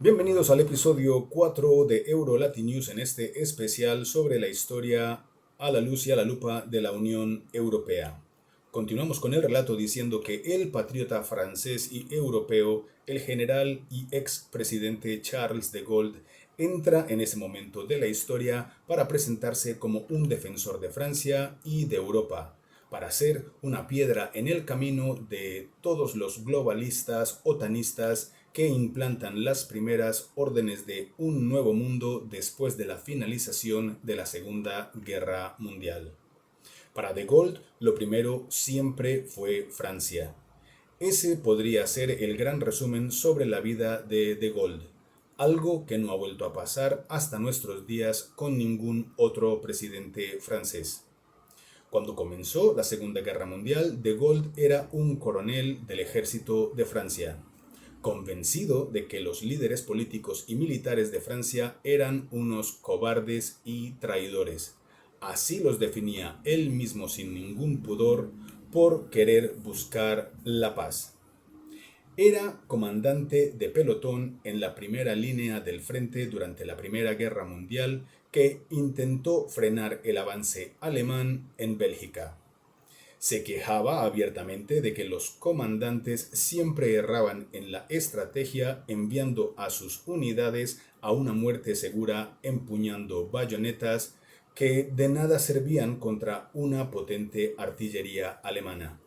Bienvenidos al episodio 4 de Eurolatinews en este especial sobre la historia a la luz y a la lupa de la Unión Europea. Continuamos con el relato diciendo que el patriota francés y europeo, el general y expresidente Charles de Gaulle, entra en ese momento de la historia para presentarse como un defensor de Francia y de Europa, para ser una piedra en el camino de todos los globalistas, otanistas, que implantan las primeras órdenes de un nuevo mundo después de la finalización de la Segunda Guerra Mundial. Para De Gaulle, lo primero siempre fue Francia. Ese podría ser el gran resumen sobre la vida De Gaulle, algo que no ha vuelto a pasar hasta nuestros días con ningún otro presidente francés. Cuando comenzó la Segunda Guerra Mundial, De Gaulle era un coronel del ejército de Francia, convencido de que los líderes políticos y militares de Francia eran unos cobardes y traidores. Así los definía él mismo sin ningún pudor por querer buscar la paz. Era comandante de pelotón en la primera línea del frente durante la Primera Guerra Mundial que intentó frenar el avance alemán en Bélgica. Se quejaba abiertamente de que los comandantes siempre erraban en la estrategia enviando a sus unidades a una muerte segura empuñando bayonetas que de nada servían contra una potente artillería alemana.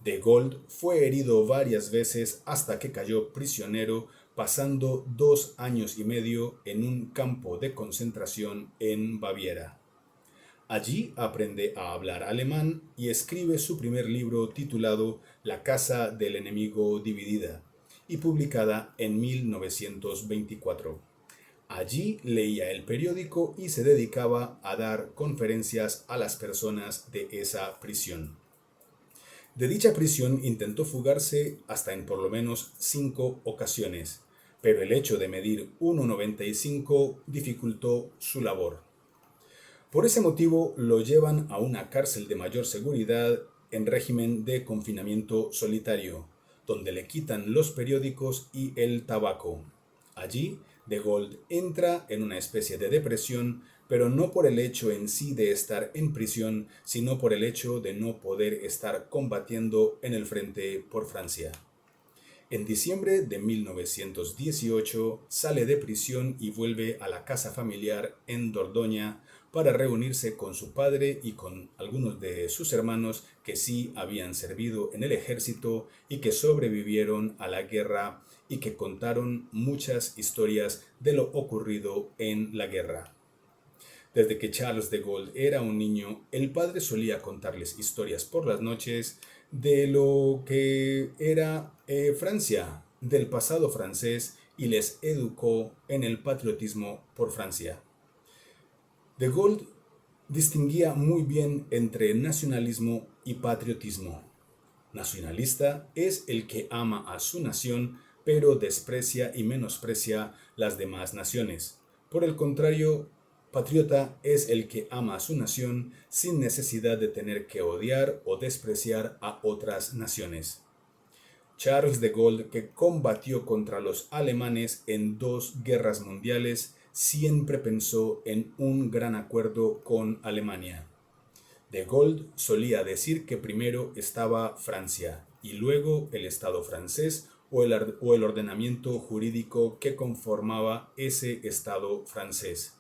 De Gaulle fue herido varias veces hasta que cayó prisionero, pasando 2 años y medio en un campo de concentración en Baviera. Allí aprende a hablar alemán y escribe su primer libro titulado La casa del enemigo dividida y publicada en 1924. Allí leía el periódico y se dedicaba a dar conferencias a las personas de esa prisión. De dicha prisión intentó fugarse hasta en por lo menos 5 ocasiones, pero el hecho de medir 1,95 dificultó su labor. Por ese motivo lo llevan a una cárcel de mayor seguridad en régimen de confinamiento solitario, donde le quitan los periódicos y el tabaco. Allí, De Gaulle entra en una especie de depresión, pero no por el hecho en sí de estar en prisión, sino por el hecho de no poder estar combatiendo en el frente por Francia. En diciembre de 1918 sale de prisión y vuelve a la casa familiar en Dordoña para reunirse con su padre y con algunos de sus hermanos que sí habían servido en el ejército y que sobrevivieron a la guerra y que contaron muchas historias de lo ocurrido en la guerra. Desde que Charles de Gaulle era un niño, el padre solía contarles historias por las noches de lo que era Francia, del pasado francés, y les educó en el patriotismo por Francia. De Gaulle distinguía muy bien entre nacionalismo y patriotismo. Nacionalista es el que ama a su nación, pero desprecia y menosprecia las demás naciones. Por el contrario, patriota es el que ama a su nación sin necesidad de tener que odiar o despreciar a otras naciones. Charles de Gaulle, que combatió contra los alemanes en 2 guerras mundiales, siempre pensó en un gran acuerdo con Alemania. De Gaulle solía decir que primero estaba Francia y luego el Estado francés o el ordenamiento jurídico que conformaba ese Estado francés.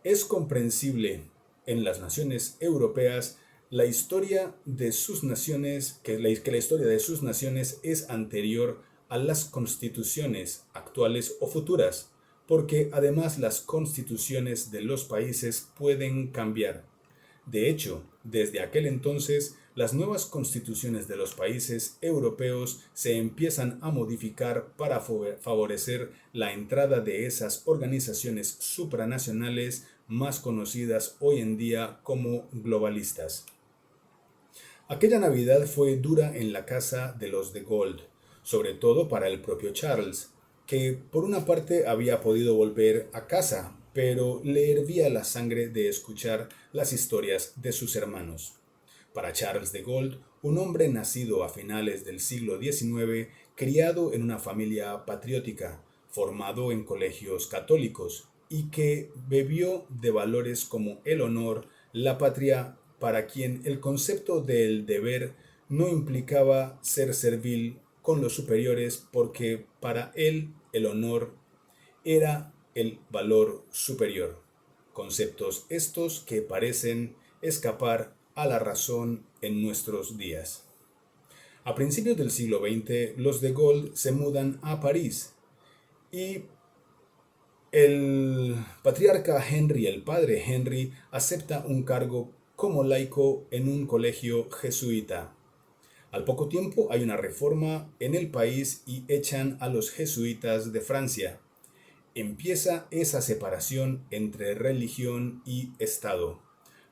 Es comprensible en las naciones europeas la historia de sus naciones, que la historia de sus naciones es anterior a las constituciones actuales o futuras, porque además las constituciones de los países pueden cambiar. De hecho, desde aquel entonces, las nuevas constituciones de los países europeos se empiezan a modificar para favorecer la entrada de esas organizaciones supranacionales más conocidas hoy en día como globalistas. Aquella Navidad fue dura en la casa de los de Gaulle, sobre todo para el propio Charles, que por una parte había podido volver a casa, pero le hervía la sangre de escuchar las historias de sus hermanos. Para Charles de Gaulle, un hombre nacido a finales del siglo XIX, criado en una familia patriótica, formado en colegios católicos y que bebió de valores como el honor, la patria, para quien el concepto del deber no implicaba ser servil con los superiores porque para él el honor era el valor superior. Conceptos estos que parecen escapar a la razón en nuestros días. A principios del siglo XX, los de Gaulle se mudan a París y el patriarca Henry, el padre Henry, acepta un cargo como laico en un colegio jesuita. Al poco tiempo hay una reforma en el país y echan a los jesuitas de Francia. Empieza esa separación entre religión y Estado.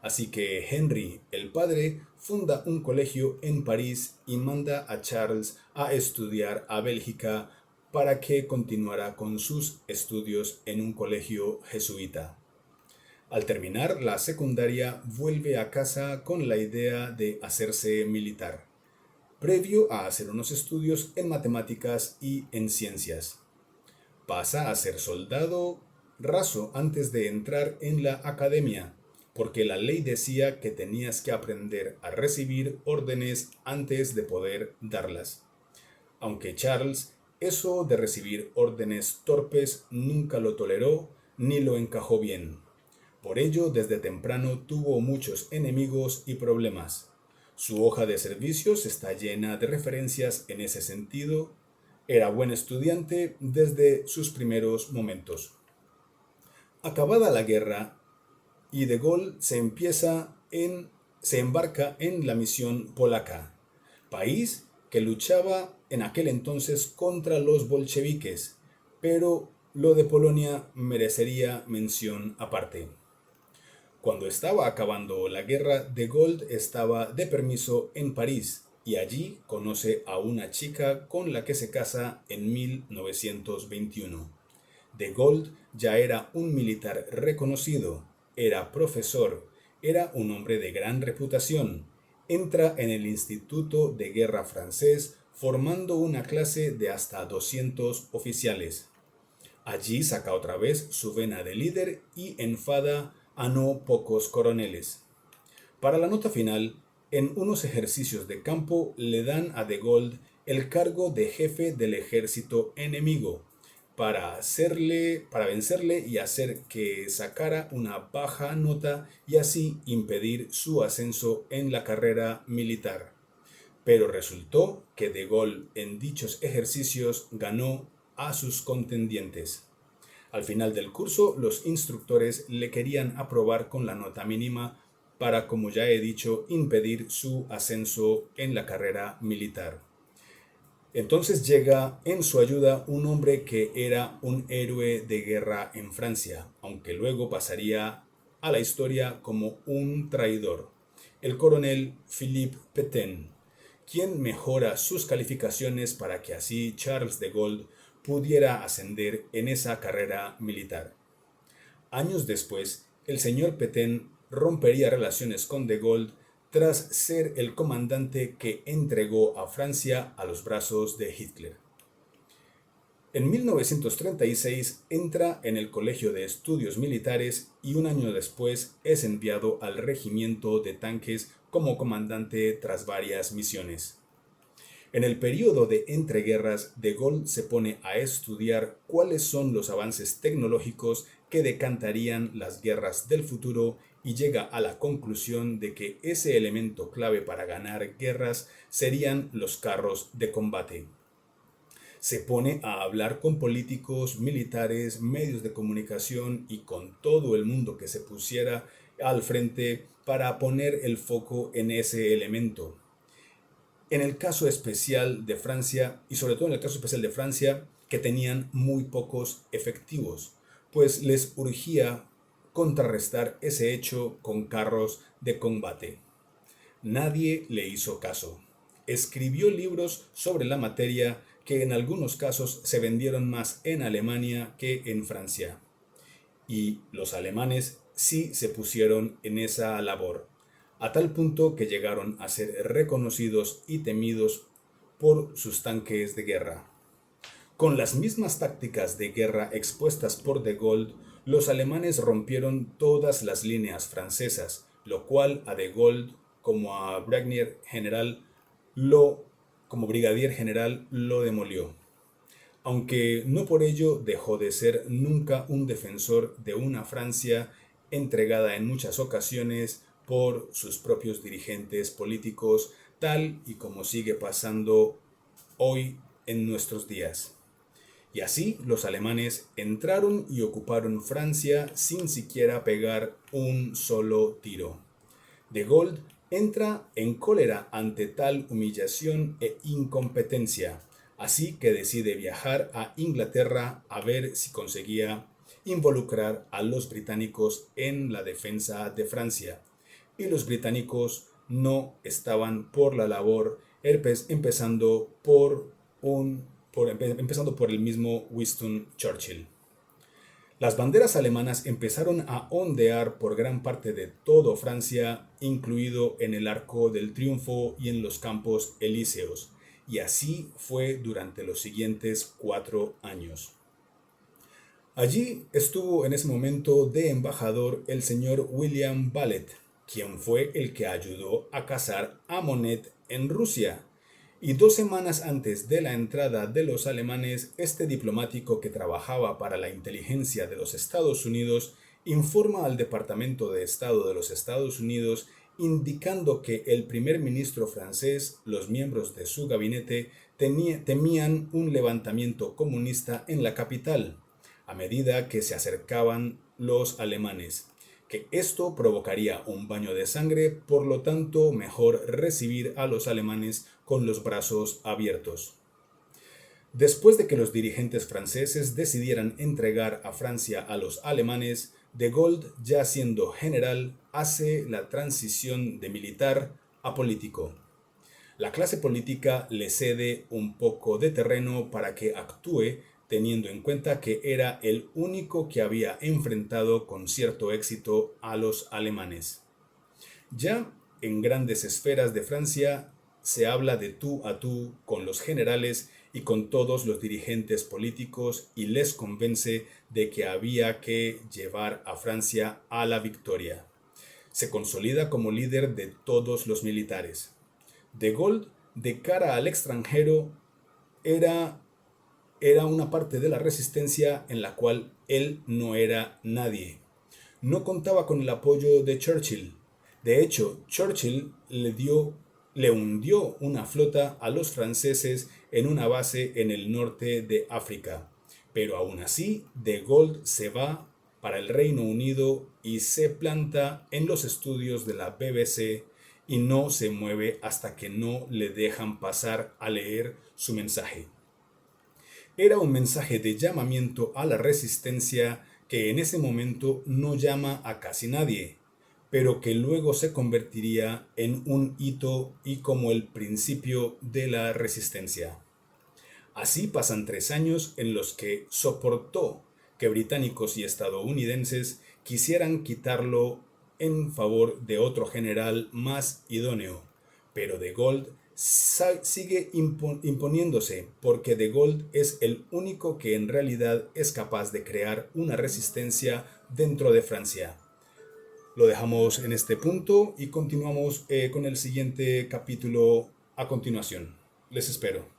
Así que Henry, el padre, funda un colegio en París y manda a Charles a estudiar a Bélgica para que continuara con sus estudios en un colegio jesuita. Al terminar la secundaria, vuelve a casa con la idea de hacerse militar, previo a hacer unos estudios en matemáticas y en ciencias. Pasa a ser soldado raso antes de entrar en la academia, porque la ley decía que tenías que aprender a recibir órdenes antes de poder darlas. Aunque Charles eso de recibir órdenes torpes nunca lo toleró ni lo encajó bien. Por ello, desde temprano tuvo muchos enemigos y problemas. Su hoja de servicios está llena de referencias en ese sentido. Era buen estudiante desde sus primeros momentos. Acabada la guerra, y de Gaulle se embarca en la misión polaca, país que luchaba en aquel entonces contra los bolcheviques, pero lo de Polonia merecería mención aparte. Cuando estaba acabando la guerra, de Gaulle estaba de permiso en París y allí conoce a una chica con la que se casa en 1921. De Gaulle ya era un militar reconocido, era profesor, era un hombre de gran reputación. Entra en el Instituto de Guerra francés formando una clase de hasta 200 oficiales. Allí saca otra vez su vena de líder y enfada a no pocos coroneles. Para la nota final, en unos ejercicios de campo le dan a de Gaulle el cargo de jefe del ejército enemigo para vencerle y hacer que sacara una baja nota y así impedir su ascenso en la carrera militar. Pero resultó que de Gaulle en dichos ejercicios ganó a sus contendientes. Al final del curso, los instructores le querían aprobar con la nota mínima para, como ya he dicho, impedir su ascenso en la carrera militar. Entonces llega en su ayuda un hombre que era un héroe de guerra en Francia, aunque luego pasaría a la historia como un traidor, el coronel Philippe Pétain, quien mejora sus calificaciones para que así Charles de Gaulle pudiera ascender en esa carrera militar. Años después, el señor Pétain rompería relaciones con de Gaulle tras ser el comandante que entregó a Francia a los brazos de Hitler. En 1936 entra en el Colegio de Estudios Militares y un año después es enviado al Regimiento de Tanques como comandante tras varias misiones. En el periodo de entreguerras, de Gaulle se pone a estudiar cuáles son los avances tecnológicos que decantarían las guerras del futuro y llega a la conclusión de que ese elemento clave para ganar guerras serían los carros de combate. Se pone a hablar con políticos, militares, medios de comunicación y con todo el mundo que se pusiera al frente para poner el foco en ese elemento. En el caso especial de Francia, y sobre todo en el caso especial de Francia, que tenían muy pocos efectivos, pues les urgía contrarrestar ese hecho con carros de combate. Nadie le hizo caso. Escribió libros sobre la materia que en algunos casos se vendieron más en Alemania que en Francia. Y los alemanes sí se pusieron en esa labor, a tal punto que llegaron a ser reconocidos y temidos por sus tanques de guerra. Con las mismas tácticas de guerra expuestas por de Gaulle, los alemanes rompieron todas las líneas francesas, lo cual a de Gaulle como a Brigadier general como brigadier general lo demolió, aunque no por ello dejó de ser nunca un defensor de una Francia entregada en muchas ocasiones por sus propios dirigentes políticos, tal y como sigue pasando hoy en nuestros días. Y así los alemanes entraron y ocuparon Francia sin siquiera pegar un solo tiro. De Gaulle entra en cólera ante tal humillación e incompetencia, así que decide viajar a Inglaterra a ver si conseguía involucrar a los británicos en la defensa de Francia. Y los británicos no estaban por la labor, empezando por el mismo Winston Churchill. Las banderas alemanas empezaron a ondear por gran parte de toda Francia, incluido en el Arco del Triunfo y en los Campos Elíseos, y así fue durante los siguientes 4 años. Allí estuvo en ese momento de embajador el señor William Ballet, quien fue el que ayudó a cazar a Monet en Rusia. Y 2 semanas antes de la entrada de los alemanes, este diplomático que trabajaba para la inteligencia de los Estados Unidos informa al Departamento de Estado de los Estados Unidos indicando que el primer ministro francés, los miembros de su gabinete, temían un levantamiento comunista en la capital, a medida que se acercaban los alemanes, que esto provocaría un baño de sangre, por lo tanto mejor recibir a los alemanes con los brazos abiertos. Después de que los dirigentes franceses decidieran entregar a Francia a los alemanes, de Gaulle, ya siendo general, hace la transición de militar a político. La clase política le cede un poco de terreno para que actúe, teniendo en cuenta que era el único que había enfrentado con cierto éxito a los alemanes. Ya en grandes esferas de Francia se habla de tú a tú con los generales y con todos los dirigentes políticos y les convence de que había que llevar a Francia a la victoria. Se consolida como líder de todos los militares. De Gaulle, de cara al extranjero, era una parte de la resistencia en la cual él no era nadie. No contaba con el apoyo de Churchill. De hecho, Churchill le hundió una flota a los franceses en una base en el norte de África. Pero aún así, de Gaulle se va para el Reino Unido y se planta en los estudios de la BBC y no se mueve hasta que no le dejan pasar a leer su mensaje. Era un mensaje de llamamiento a la resistencia que en ese momento no llama a casi nadie, pero que luego se convertiría en un hito y como el principio de la resistencia. Así pasan 3 años en los que soportó que británicos y estadounidenses quisieran quitarlo en favor de otro general más idóneo, pero de Gaulle sigue imponiéndose porque de Gaulle es el único que en realidad es capaz de crear una resistencia dentro de Francia. Lo dejamos en este punto y continuamos con el siguiente capítulo a continuación. Les espero.